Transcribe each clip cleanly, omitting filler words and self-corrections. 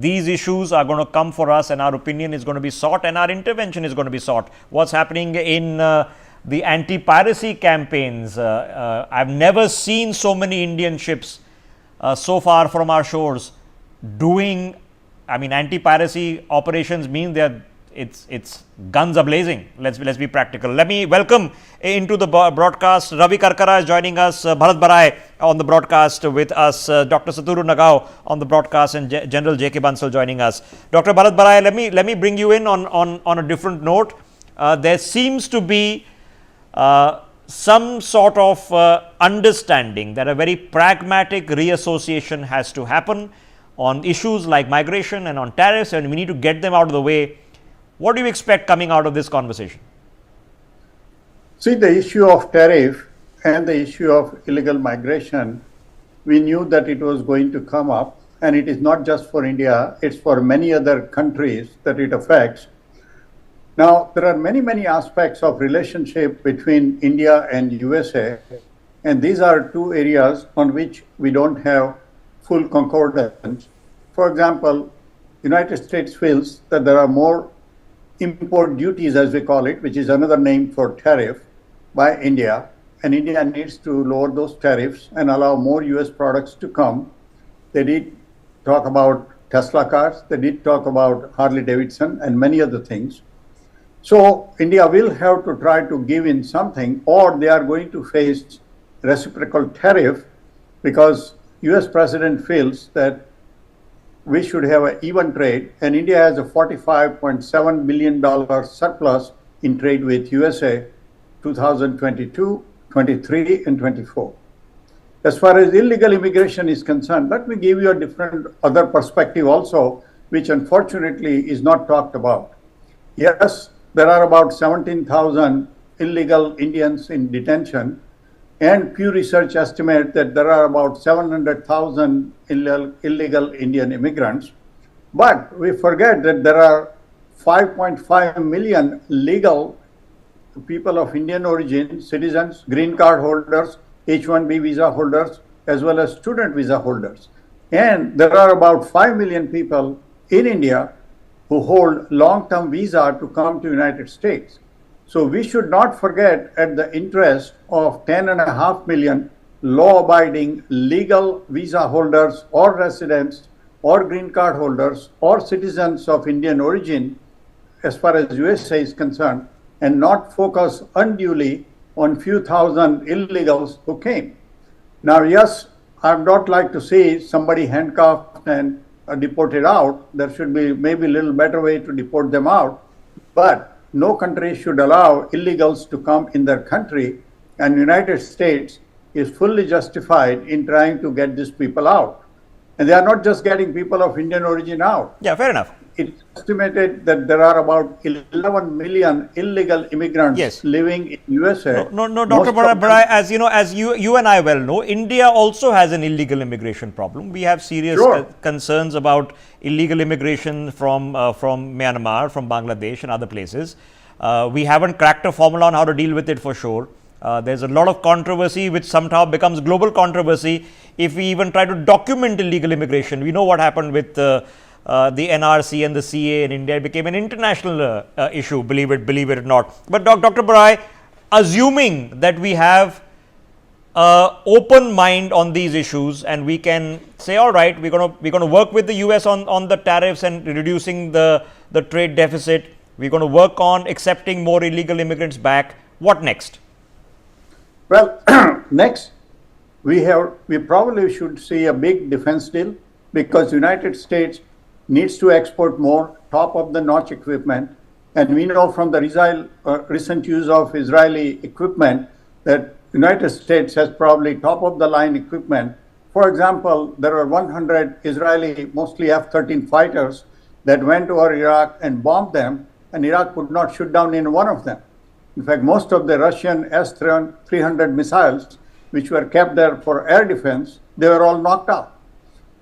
these issues are going to come for us and our opinion is going to be sought and our intervention is going to be sought. What's happening in the anti-piracy campaigns? I've never seen so many Indian ships so far from our shores doing, I mean, anti-piracy operations mean they're it's guns are blazing. Let's be practical. Let me welcome into the broadcast Ravi Karkara is joining us, Bharat Barai on the broadcast with us, Dr. Saturu Nagao on the broadcast, and General J.K. Bansal joining us. Dr. Bharat Barai, let me bring you in on a different note. There seems to be some sort of understanding that a very pragmatic reassociation has to happen on issues like migration and on tariffs, and we need to get them out of the way. What do you expect coming out of this conversation? See, the issue of tariff and the issue of illegal migration, we knew that it was going to come up, and it is not just for India, it's for many other countries that it affects. Now, there are many aspects of relationship between India and USA, and these are two areas on which we don't have full concordance. For example, United States feels that there are more import duties, as we call it, which is another name for tariff, by India, and India needs to lower those tariffs and allow more US products to come. They did talk about Tesla cars, they did talk about Harley Davidson and many other things. So India will have to try to give in something, or they are going to face reciprocal tariff, because US president feels that we should have an even trade, and India has a $45.7 billion surplus in trade with USA 2022, 23 and 24. As far as illegal immigration is concerned, let me give you a different other perspective also, which unfortunately is not talked about. Yes, there are about 17,000 illegal Indians in detention, and Pew Research estimate that there are about 700,000 illegal Indian immigrants. But we forget that there are 5.5 million legal people of Indian origin, citizens, green card holders, H-1B visa holders, as well as student visa holders. And there are about 5 million people in India who hold long-term visa to come to United States. So we should not forget at the interest of 10.5 million law-abiding legal visa holders or residents or green card holders or citizens of Indian origin as far as USA is concerned, and not focus unduly on few thousand illegals who came. Now, yes, I would not like to see somebody handcuffed and deported out. There should be maybe a little better way to deport them out, but no country should allow illegals to come in their country, and United States is fully justified in trying to get these people out. And they are not just getting people of Indian origin out. Yeah, fair enough. It's estimated that there are about 11 million illegal immigrants living in USA. No, Dr. Barai, as you and I well know, India also has an illegal immigration problem. We have serious concerns about illegal immigration from Myanmar, from Bangladesh and other places. We haven't cracked a formula on how to deal with it for sure. There's a lot of controversy which somehow becomes global controversy if we even try to document illegal immigration. We know what happened with the NRC and the CA in India. It became an international issue, believe it or not. But Dr. Barai, assuming that we have an open mind on these issues and we can say, all right, we're going to work with the US on the tariffs and reducing the trade deficit. We're going to work on accepting more illegal immigrants back. What next? Well, next we probably should see a big defense deal, because United States needs to export more top-of-the-notch equipment. And we know from the recent use of Israeli equipment that United States has probably top-of-the-line equipment. For example, there are 100 Israeli, mostly F-13 fighters that went over Iraq and bombed them, and Iraq could not shoot down in one of them. In fact, most of the Russian S-300 missiles, which were kept there for air defense, they were all knocked out.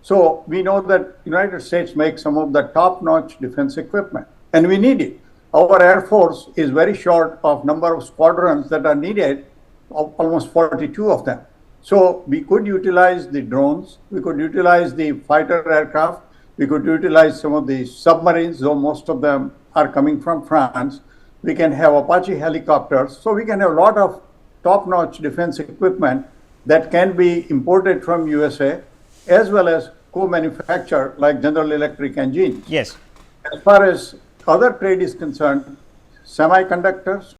So we know that United States makes some of the top-notch defense equipment, and we need it. Our Air Force is very short of number of squadrons that are needed, almost 42 of them. So we could utilize the drones, we could utilize the fighter aircraft, We could utilize some of the submarines, though most of them are coming from France. We can have Apache helicopters. So we can have a lot of top-notch defense equipment that can be imported from USA as well as co-manufactured like General Electric engines. Yes. As far as other trade is concerned, semiconductors,